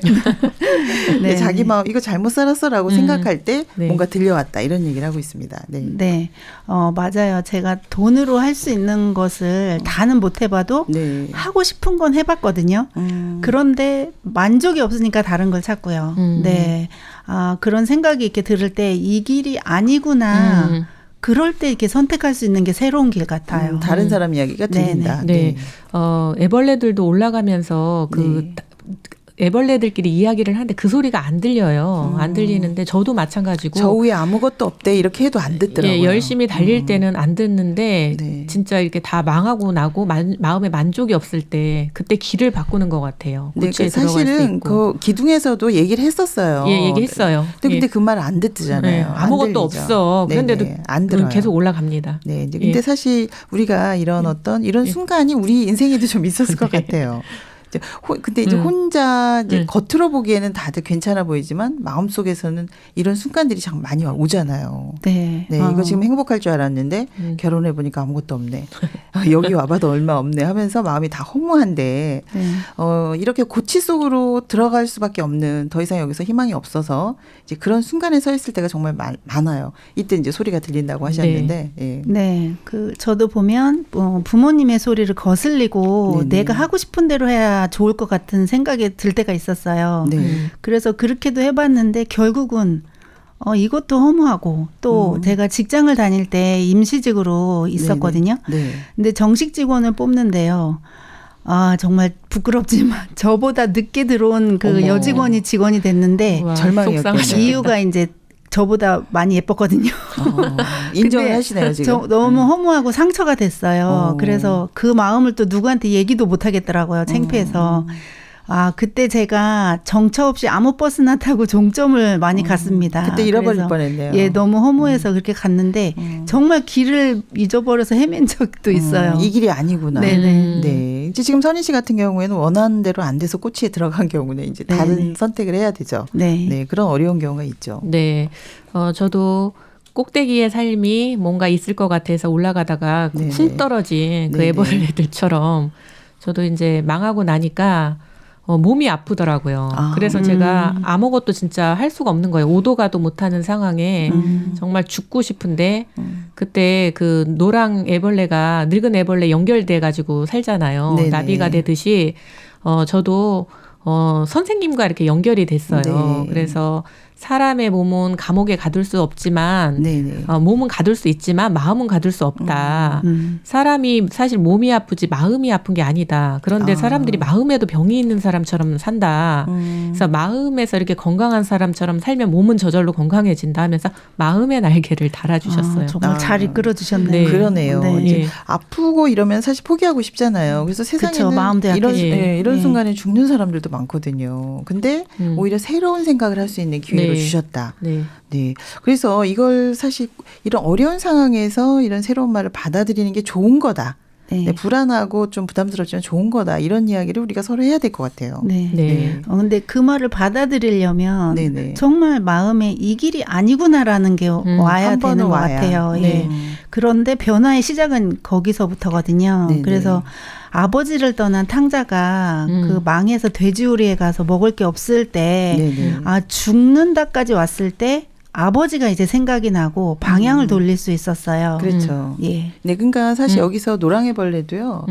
네. 자기 마음 이거 잘못 살았어라고 생각할 때 네. 뭔가 들려왔다 이런 얘기를 하고 있습니다. 네. 네, 맞아요. 제가 돈으로 할 수 있는 것을 다는 못 해봐도 네. 하고 싶은 건 해봤거든요. 그런데 만족이 없으니까 다른 걸 찾고요. 네, 그런 생각이 이렇게 들을 때 이 길이 아니구나. 그럴 때 이렇게 선택할 수 있는 게 새로운 길 같아요. 다른 사람 이야기가 들린다. 네. 애벌레들도 올라가면서 애벌레들끼리 이야기를 하는데 그 소리가 안 들려요. 안 들리는데 저도 마찬가지고 저 위에 아무것도 없대 이렇게 해도 안 듣더라고요. 예, 열심히 달릴 때는 안 듣는데 네. 진짜 이렇게 다 망하고 나고 마음에 만족이 없을 때 그때 길을 바꾸는 것 같아요. 네, 고치에 그 들어갈 수 사실은 있고. 그 기둥에서도 얘기를 했었어요. 예, 얘기했어요. 근데 예. 그 말 안 듣잖아요. 네, 안 아무것도 들리죠. 없어. 그런데도 네네, 안 들어요. 계속 올라갑니다. 네, 이제 근데 예. 사실 우리가 이런 어떤 이런 예. 순간이 우리 인생에도 좀 있었을 것 네. 같아요. 근데 이제 혼자 이제 겉으로 보기에는 다들 괜찮아 보이지만 마음속에서는 이런 순간들이 참 많이 오잖아요. 네. 네, 이거 지금 행복할 줄 알았는데 결혼해 보니까 아무것도 없네. 여기 와봐도 얼마 없네 하면서 마음이 다 허무한데 네. 이렇게 고치 속으로 들어갈 수밖에 없는 더 이상 여기서 희망이 없어서 이제 그런 순간에 서 있을 때가 정말 많아요. 이때 이제 소리가 들린다고 하셨는데, 예. 네, 저도 보면 부모님의 소리를 거슬리고 네네. 내가 하고 싶은 대로 해야 좋을 것 같은 생각이 들 때가 있었어요. 네. 그래서 그렇게도 해봤는데 결국은 이것도 허무하고 또 제가 직장을 다닐 때 임시직으로 있었거든요. 네. 근데 정식 직원을 뽑는데요. 아, 정말 부끄럽지만 저보다 늦게 들어온 그 어머. 여직원이 직원이 됐는데 와, 절망이었겠네요. 속상하셨겠다. 이유가 이제 저보다 많이 예뻤거든요. 인정을 근데 하시네요 지금. 너무 허무하고 상처가 됐어요. 어. 그래서 그 마음을 또 누구한테 얘기도 못 하겠더라고요. 창피해서. 아, 그때 제가 정처 없이 아무 버스나 타고 종점을 많이 갔습니다. 그때 잃어버릴 그래서 뻔했네요. 예, 너무 허무해서 그렇게 갔는데 정말 길을 잊어버려서 헤맨 적도 있어요. 이 길이 아니구나. 네네. 네. 이제 지금 선희 씨 같은 경우에는 원하는 대로 안 돼서 꼬치에 들어간 경우는 이제 다른 네네. 선택을 해야 되죠. 네. 네, 그런 어려운 경우가 있죠. 네, 저도 꼭대기의 삶이 뭔가 있을 것 같아서 올라가다가 네네. 쿵 떨어진 그 네네. 애벌레들처럼 저도 이제 망하고 나니까 몸이 아프더라고요. 아. 그래서 제가 아무것도 진짜 할 수가 없는 거예요. 오도 가도 못하는 상황에 정말 죽고 싶은데 그때 그 노랑 애벌레가 늙은 애벌레 연결돼 가지고 살잖아요. 네네. 나비가 되듯이 저도 선생님과 이렇게 연결이 됐어요. 네. 그래서 사람의 몸은 감옥에 가둘 수 없지만 네네. 몸은 가둘 수 있지만 마음은 가둘 수 없다. 사람이 사실 몸이 아프지 마음이 아픈 게 아니다. 그런데 사람들이 마음에도 병이 있는 사람처럼 산다. 그래서 마음에서 이렇게 건강한 사람처럼 살면 몸은 저절로 건강해진다 하면서 마음의 날개를 달아주셨어요. 아, 정말 잘 이끌어 주셨네요. 네. 그러네요. 네. 이제 예. 아프고 이러면 사실 포기하고 싶잖아요. 그래서 세상에는 마음도 이런, 약해지고. 이런 네. 순간에 죽는 사람들도 많거든요. 근데 오히려 새로운 생각을 할 수 있는 기회를 네. 주셨다. 네. 네. 그래서 이걸 사실 이런 어려운 상황에서 이런 새로운 말을 받아들이는 게 좋은 거다. 네. 네, 불안하고 좀 부담스럽지만 좋은 거다. 이런 이야기를 우리가 서로 해야 될 것 같아요. 네. 네. 근데 그 말을 받아들이려면 네네. 정말 마음에 이 길이 아니구나라는 게 와야 한 번은 되는 것 와야. 같아요. 네. 예. 그런데 변화의 시작은 거기서부터거든요. 네네. 그래서 아버지를 떠난 탕자가 그 망해서 돼지우리에 가서 먹을 게 없을 때 네네. 죽는다까지 왔을 때 아버지가 이제 생각이 나고 방향을 돌릴 수 있었어요. 그렇죠. 예. 네, 그러니까 사실 여기서 노랑애벌레도요.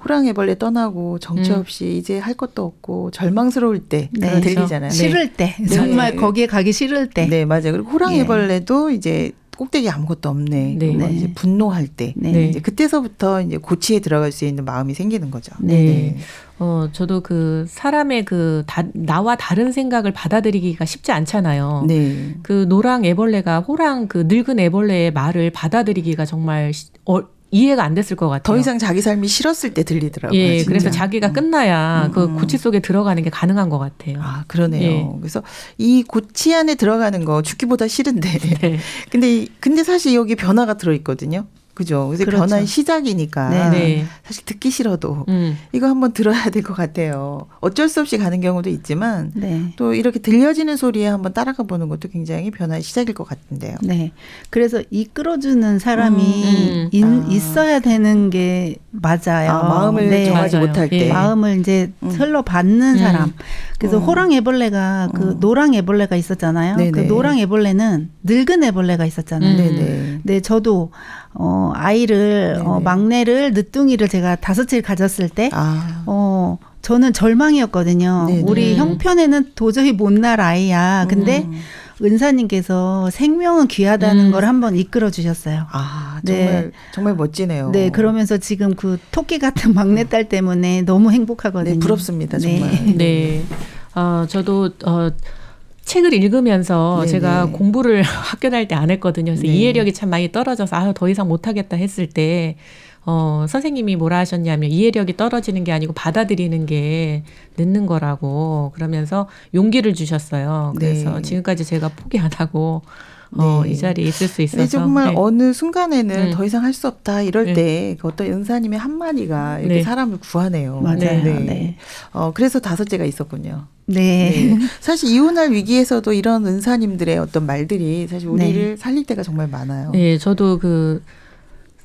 호랑이벌레 떠나고 정처 없이 이제 할 것도 없고 절망스러울 때 네. 들리잖아요. 싫을 때 정말 거기에 가기 싫을 때. 네, 맞아요. 그리고 호랑이벌레도 이제 꼭대기 아무것도 없네. 네. 그리고 네. 이제 분노할 때. 네. 이제 그때서부터 이제 고치에 들어갈 수 있는 마음이 생기는 거죠. 네. 저도 그 사람의 나와 다른 생각을 받아들이기가 쉽지 않잖아요. 네. 그 노랑 애벌레가 그 늙은 애벌레의 말을 받아들이기가 정말 이해가 안 됐을 것 같아요. 더 이상 자기 삶이 싫었을 때 들리더라고요. 예, 진짜. 그래서 자기가 끝나야 그 고치 속에 들어가는 게 가능한 것 같아요. 아, 그러네요. 예. 그래서 이 고치 안에 들어가는 거 죽기보다 싫은데. 네. 근데 사실 여기 변화가 들어있거든요. 그죠? 그래서 그렇죠. 변화의 시작이니까. 네. 네. 사실 듣기 싫어도 이거 한번 들어야 될 것 같아요. 어쩔 수 없이 가는 경우도 있지만 네. 또 이렇게 들려지는 소리에 한번 따라가 보는 것도 굉장히 변화의 시작일 것 같은데요. 네. 그래서 이끌어주는 사람이 있어야 되는 게 맞아요. 마음을 네. 정하지 맞아요. 못할 때. 예. 마음을 이제 흘러받는 사람. 그래서 호랑 애벌레가 그 노랑 애벌레가 있었잖아요. 네네. 그 노랑 애벌레는 늙은 애벌레가 있었잖아요. 네네. 네, 저도 아이를 네네. 막내를 늦둥이를 제가 5을 가졌을 때 아. 저는 절망이었거든요. 네네. 우리 형편에는 도저히 못 날 아이야. 근데 은사님께서 생명은 귀하다는 걸 한번 이끌어 주셨어요. 아, 네. 정말 정말 멋지네요. 네, 그러면서 지금 그 토끼 같은 막내딸 때문에 너무 행복하거든요. 네, 부럽습니다, 정말. 네. 네. 저도 책을 읽으면서 네네. 제가 공부를 학교 다닐 때 안 했거든요. 그래서 네. 이해력이 참 많이 떨어져서 더 이상 못하겠다 했을 때 선생님이 뭐라 하셨냐면 이해력이 떨어지는 게 아니고 받아들이는 게 늦는 거라고 그러면서 용기를 주셨어요. 그래서 네. 지금까지 제가 포기 안 하고 네. 이 자리에 있을 수 있어서. 근데 정말 네. 어느 순간에는 더 이상 할 수 없다 이럴 네. 때 그 어떤 은사님의 한마디가 이렇게 네. 사람을 구하네요. 맞아요. 네. 네. 그래서 5째가 있었군요. 네. 네. 사실 이혼할 위기에서도 이런 은사님들의 어떤 말들이 사실 우리를 살릴 때가 정말 많아요. 네, 저도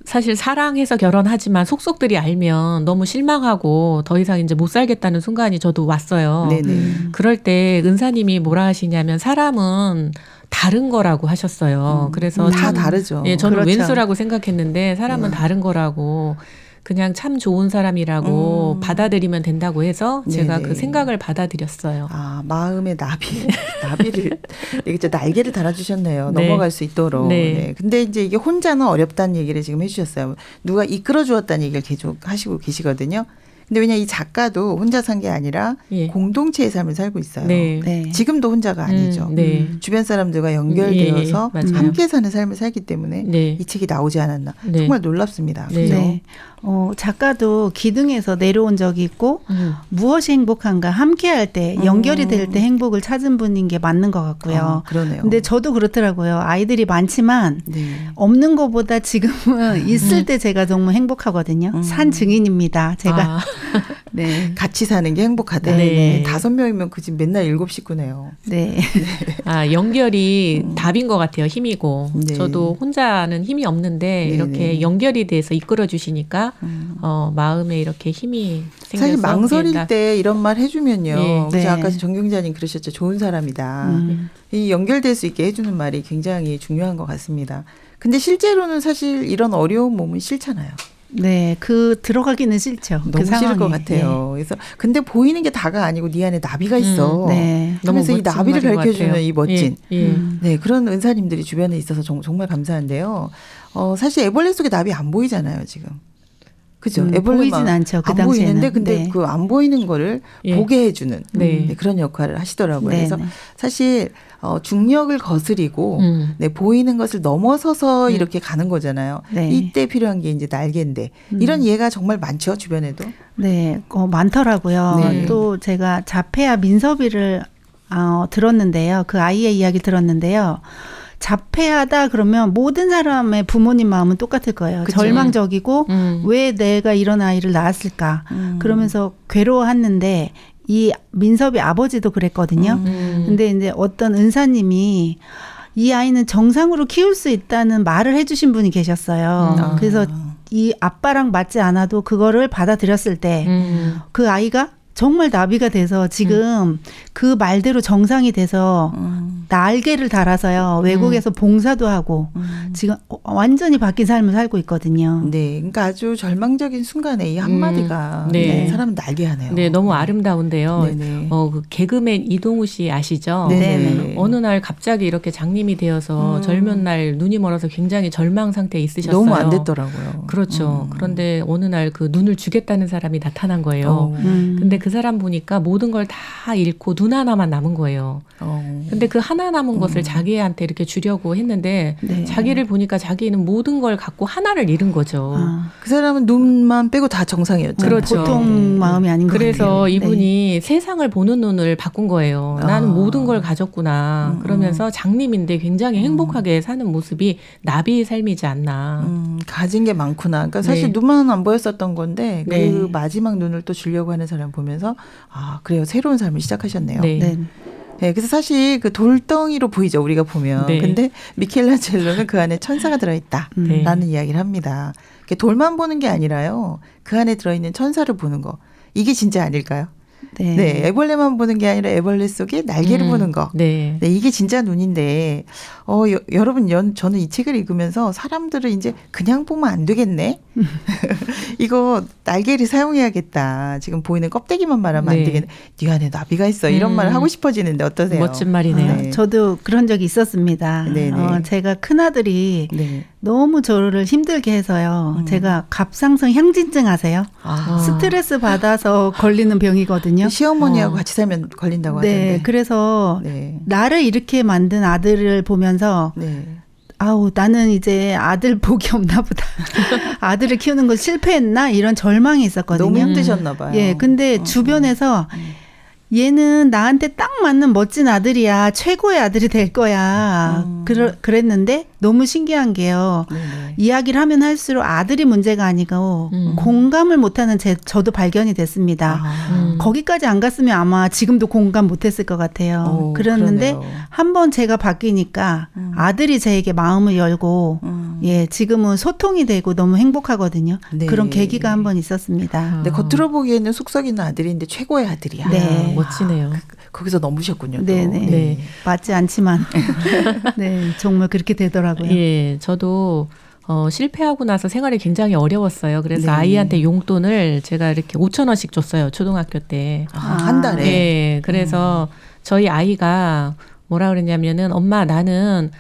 사실 사랑해서 결혼하지만 속속들이 알면 너무 실망하고 더 이상 이제 못 살겠다는 순간이 저도 왔어요. 네네. 그럴 때 은사님이 뭐라 하시냐면 사람은 다른 거라고 하셨어요. 그래서 다 다르죠. 예, 저는 그렇죠. 왼수라고 생각했는데 사람은 다른 거라고 그냥 참 좋은 사람이라고 받아들이면 된다고 해서 제가 네네. 그 생각을 받아들였어요. 마음의 나비를 이게 날개를 달아주셨네요. 네. 넘어갈 수 있도록. 네. 네. 근데 이제 이게 혼자는 어렵다는 얘기를 지금 해주셨어요. 누가 이끌어 주었다는 얘기를 계속 하시고 계시거든요. 근데 왜냐 이 작가도 혼자 산 게 아니라 예. 공동체의 삶을 살고 있어요. 네. 네. 지금도 혼자가 아니죠. 네. 주변 사람들과 연결되어서 예, 맞아요. 함께 사는 삶을 살기 때문에 네. 이 책이 나오지 않았나. 네. 정말 놀랍습니다. 네. 그죠? 네. 작가도 기둥에서 내려온 적이 있고 무엇이 행복한가 함께할 때 연결이 될 때 행복을 찾은 분인 게 맞는 것 같고요. 그러네요. 근데 저도 그렇더라고요. 아이들이 많지만 네. 없는 것보다 지금은 있을 때 제가 정말 행복하거든요. 산 증인입니다. 제가. 네. 같이 사는 게 행복하다. 네. 5명이면 그 집 맨날 7식구네요. 네. 연결이 답인 것 같아요. 힘이고. 네. 저도 혼자는 힘이 없는데 네네. 이렇게 연결이 돼서 이끌어 주시니까 마음에 이렇게 힘이 생겨서. 사실 망설일 예, 때 이런 말 해주면요. 예. 그래서 네. 아까 정경자님 그러셨죠. 좋은 사람이다. 이 연결될 수 있게 해주는 말이 굉장히 중요한 것 같습니다. 근데 실제로는 사실 이런 어려운 몸은 싫잖아요. 네. 들어가기는 싫죠. 너무 그 싫을 상황에. 것 같아요. 그래서 근데 보이는 게 다가 아니고 네 안에 나비가 있어. 네. 하면서 이 너무 멋진 나비를 말인 것 밝혀주는 같아요. 이 멋진 예. 네 그런 은사님들이 주변에 있어서 정말 감사한데요. 사실 애벌레 속에 나비 안 보이잖아요 지금. 그죠? 애벌레만 보이진 않죠. 그 안 당시에는. 보이는데 근데 네. 그 안 보이는 거를 예. 보게 해주는 네. 그런 역할을 하시더라고요. 네, 그래서 네. 사실 중력을 거스리고 네, 보이는 것을 넘어서서 이렇게 가는 거잖아요. 네. 이때 필요한 게 이제 날개인데 이런 예가 정말 많죠 주변에도. 네, 많더라고요. 네. 또 제가 자폐아 민섭이를 들었는데요. 그 아이의 이야기 들었는데요. 자폐하다 그러면 모든 사람의 부모님 마음은 똑같을 거예요. 그쵸. 절망적이고 왜 내가 이런 아이를 낳았을까. 그러면서 괴로워했는데 이 민섭이 아버지도 그랬거든요. 근데 이제 어떤 은사님이 이 아이는 정상으로 키울 수 있다는 말을 해주신 분이 계셨어요. 그래서 이 아빠랑 맞지 않아도 그거를 받아들였을 때 그 아이가 정말 나비가 돼서 지금 그 말대로 정상이 돼서 날개를 달아서요. 외국에서 봉사도 하고 지금 완전히 바뀐 삶을 살고 있거든요. 네, 그러니까 아주 절망적인 순간에 이 한마디가 네. 네, 사람을 날게 하네요. 네, 너무 아름다운데요. 네네. 그 개그맨 이동우 씨 아시죠? 네네. 어느 날 갑자기 이렇게 장님이 되어서 젊은 날 눈이 멀어서 굉장히 절망 상태에 있으셨어요. 너무 안 됐더라고요. 그렇죠. 그런데 어느 날 그 눈을 주겠다는 사람이 나타난 거예요. 근데 그 사람 보니까 모든 걸 다 잃고 눈 하나만 남은 거예요. 근데 그 하나 남은 것을 자기한테 이렇게 주려고 했는데 네. 자기를 보니까 자기는 모든 걸 갖고 하나를 잃은 거죠. 그 사람은 눈만 빼고 다 정상이었죠. 그렇죠. 보통 마음이 아닌 것 같아요. 그래서 이분이 네. 세상을 보는 눈을 바꾼 거예요. 나는 모든 걸 가졌구나. 그러면서 장님인데 굉장히 행복하게 사는 모습이 나비의 삶이지 않나. 가진 게 많구나. 그러니까 사실 네. 눈만 안 보였었던 건데 네. 그 마지막 눈을 또 주려고 하는 사람 보면서 그래요. 새로운 삶을 시작하셨네요. 네. 네. 네, 그래서 사실 그 돌덩이로 보이죠. 우리가 보면. 네. 근데 미켈란젤로는 그 안에 천사가 들어있다라는 네. 이야기를 합니다. 돌만 보는 게 아니라요. 그 안에 들어있는 천사를 보는 거. 이게 진짜 아닐까요? 네. 네, 애벌레만 보는 게 아니라 애벌레 속에 날개를 보는 거. 네. 네, 이게 진짜 눈인데, 여러분, 저는 이 책을 읽으면서 사람들을 이제 그냥 보면 안 되겠네? 이거 날개를 사용해야겠다. 지금 보이는 껍데기만 말하면 안 네. 되겠네. 네 안에 나비가 있어. 이런 말을 하고 싶어지는데 어떠세요? 멋진 말이네요. 네. 저도 그런 적이 있었습니다. 네네. 제가 큰아들이 네. 너무 저를 힘들게 해서요. 제가 갑상선 향진증 아세요? 스트레스 받아서 걸리는 병이거든요. 시어머니하고 같이 살면 걸린다고 하던데. 네, 그래서 네. 나를 이렇게 만든 아들을 보면서 네. 아우 나는 이제 아들 복이 없나 보다. 아들을 키우는 거 실패했나 이런 절망이 있었거든요. 너무 힘드셨나 봐요. 예, 근데 주변에서 얘는 나한테 딱 맞는 멋진 아들이야. 최고의 아들이 될 거야. 그랬는데 너무 신기한 게요. 네네. 이야기를 하면 할수록 아들이 문제가 아니고 공감을 못하는 저도 발견이 됐습니다. 거기까지 안 갔으면 아마 지금도 공감 못했을 것 같아요. 그랬는데 그러네요. 한번 제가 바뀌니까 아들이 저에게 마음을 열고 예, 지금은 소통이 되고 너무 행복하거든요. 네. 그런 계기가 한 번 있었습니다. 근데 겉으로 보기에는 속 썩이는 아들인데 최고의 아들이야. 네. 멋지네요. 거기서 넘으셨군요. 또. 네네. 네. 맞지 않지만 네, 정말 그렇게 되더라고요. 예, 저도 실패하고 나서 생활이 굉장히 어려웠어요. 그래서 네. 아이한테 용돈을 제가 이렇게 5,000원씩 줬어요. 초등학교 때. 한 달에. 네, 그래서 저희 아이가 뭐라 그랬냐면은 엄마 나는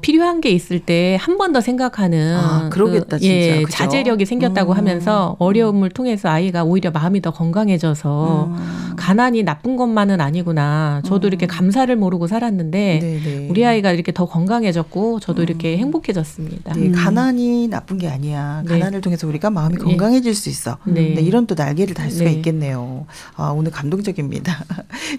필요한 게 있을 때 한 번 더 생각하는 그러겠다, 진짜. 예, 그죠? 자제력이 생겼다고 하면서 어려움을 통해서 아이가 오히려 마음이 더 건강해져서 가난이 나쁜 것만은 아니구나. 저도 이렇게 감사를 모르고 살았는데 네네. 우리 아이가 이렇게 더 건강해졌고 저도 이렇게 행복해졌습니다. 네, 가난이 나쁜 게 아니야. 네. 가난을 통해서 우리가 마음이 건강해질 수 있어. 네. 네, 이런 또 날개를 달 수가 네. 있겠네요. 오늘 감동적입니다.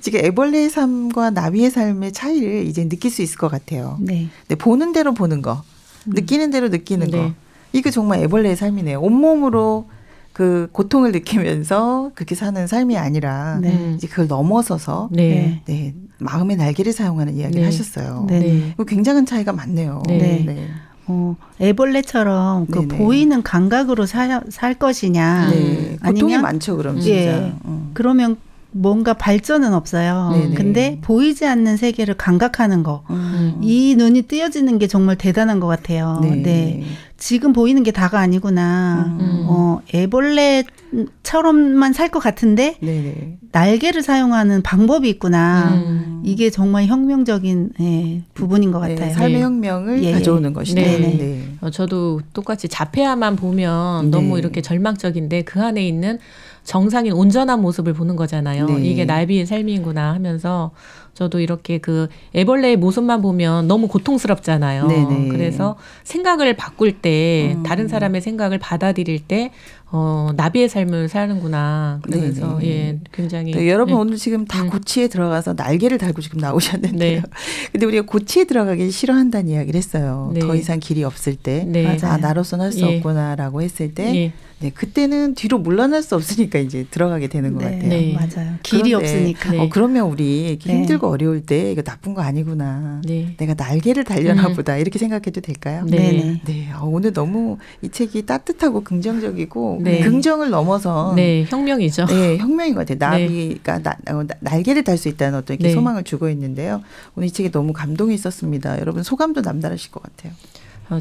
지금 애벌레의 삶과 나비의 삶의 차이를 이제 느낄 수 있을 것 같아요. 네. 네, 보는 대로 보는 거, 느끼는 대로 느끼는 네. 거. 이거 정말 애벌레의 삶이네요. 온몸으로 그 고통을 느끼면서 그렇게 사는 삶이 아니라 네. 이제 그걸 넘어서서 네. 네, 마음의 날개를 사용하는 이야기를 네. 하셨어요. 네. 네. 이거 굉장한 차이가 많네요. 네. 애벌레처럼 그 네네. 보이는 감각으로 살 것이냐. 네. 고통이 아니면 많죠, 그럼 진짜. 예. 그러면 뭔가 발전은 없어요. 네네. 근데 보이지 않는 세계를 감각하는 거. 음. 이 눈이 뜨여지는 게 정말 대단한 것 같아요. 네. 네. 지금 보이는 게 다가 아니구나. 애벌레처럼만 살 것 같은데 네네. 날개를 사용하는 방법이 있구나. 이게 이게 정말 혁명적인 부분인 것 네, 같아요. 삶의 네. 혁명을 예. 가져오는 것이네요. 네. 네. 저도 똑같이 자폐아만 보면 네. 너무 이렇게 절망적인데 그 안에 있는 정상인 온전한 모습을 보는 거잖아요. 네. 이게 나비의 삶이구나 하면서 저도 이렇게 그 애벌레의 모습만 보면 너무 고통스럽잖아요. 네네. 그래서 생각을 바꿀 때 다른 사람의 생각을 받아들일 때 나비의 삶을 사는구나. 그러면서 네네. 예, 굉장히 네, 여러분 예. 오늘 지금 다 고치에 들어가서 날개를 달고 지금 나오셨는데요. 네. 근데 우리가 고치에 들어가기 싫어한다는 이야기를 했어요. 네. 더 이상 길이 없을 때. 네. 맞아요. 나로서는 할 수 예. 없구나라고 했을 때. 예. 네, 그때는 뒤로 물러날 수 없으니까 이제 들어가게 되는 것 같아요. 네. 맞아요. 길이 그런데, 없으니까. 네. 그러면 우리 이렇게 네. 힘들고 어려울 때 이거 나쁜 거 아니구나. 네. 내가 날개를 달려나 보다. 이렇게 생각해도 될까요? 네. 네네. 네, 오늘 너무 이 책이 따뜻하고 긍정적이고 네. 긍정을 넘어서 네, 혁명이죠. 네, 혁명인 것 같아요. 나비가 날개를 달 수 있다는 어떤 이렇게 네. 소망을 주고 있는데요. 오늘 이 책이 너무 감동이 있었습니다. 여러분 소감도 남다르실 것 같아요.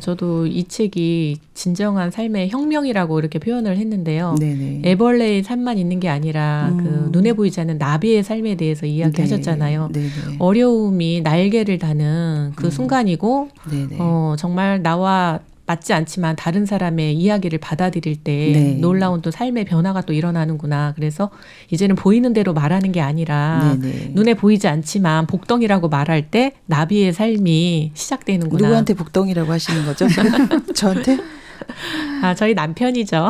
저도 이 책이 진정한 삶의 혁명이라고 이렇게 표현을 했는데요. 네네. 애벌레의 삶만 있는 게 아니라 그 눈에 보이지 않는 나비의 삶에 대해서 이야기하셨잖아요. 네네. 어려움이 날개를 다는 그 순간이고 네네. 정말 나와 맞지 않지만 다른 사람의 이야기를 받아들일 때 네. 놀라운 또 삶의 변화가 또 일어나는구나. 그래서 이제는 보이는 대로 말하는 게 아니라 네네. 눈에 보이지 않지만 복덩이라고 말할 때 나비의 삶이 시작되는구나. 누구한테 복덩이라고 하시는 거죠? 저한테? 저희 남편이죠.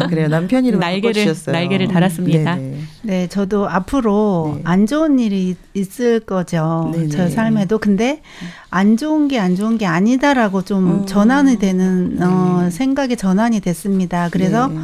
그래요. 남편 이름 날개를 달았습니다. 네네. 네, 저도 앞으로 네. 안 좋은 일이 있을 거죠. 네네. 저 삶에도. 근데 안 좋은 게 아니다라고 좀 전환이 되는 생각이 전환이 됐습니다. 그래서 네.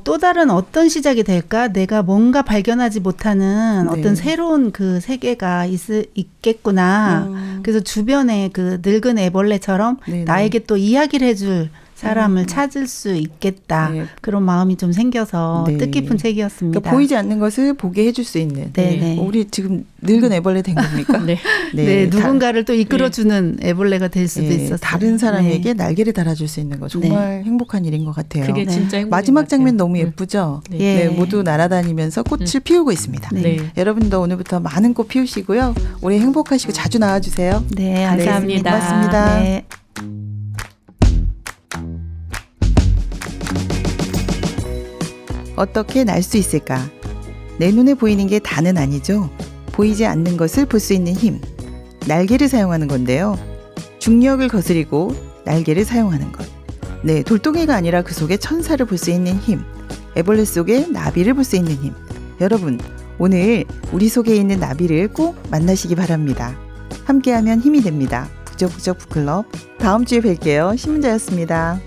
또 다른 어떤 시작이 될까? 내가 뭔가 발견하지 못하는 네. 어떤 새로운 그 세계가 있겠구나. 그래서 주변에 그 늙은 애벌레처럼 네네. 나에게 또 이야기를 해줄 사람을 찾을 수 있겠다. 네. 그런 마음이 좀 생겨서 네. 뜻깊은 책이었습니다. 그러니까 보이지 않는 것을 보게 해줄 수 있는. 네네. 우리 지금 늙은 애벌레 된 겁니까? 네. 네, 누군가를 또 이끌어주는 애벌레가 될 수도 네, 있었어요. 다른 사람에게 네. 날개를 달아줄 수 있는 거 정말 행복한 일인 것 같아요. 그게 네. 진짜 행복인 마지막 것 같아요. 장면 너무 예쁘죠? 네. 예. 네, 모두 날아다니면서 꽃을 피우고 있습니다. 네. 네. 여러분도 오늘부터 많은 꽃 피우시고요. 올해 행복하시고 자주 나와주세요. 네, 감사합니다. 고맙습니다. 네. 어떻게 날 수 있을까? 내 눈에 보이는 게 다는 아니죠. 보이지 않는 것을 볼 수 있는 힘. 날개를 사용하는 건데요. 중력을 거스리고 날개를 사용하는 것. 네, 돌덩이가 아니라 그 속에 천사를 볼 수 있는 힘. 애벌레 속에 나비를 볼 수 있는 힘. 여러분, 오늘 우리 속에 있는 나비를 꼭 만나시기 바랍니다. 함께하면 힘이 됩니다. 북적북적 북클럽. 다음 주에 뵐게요. 신문자였습니다.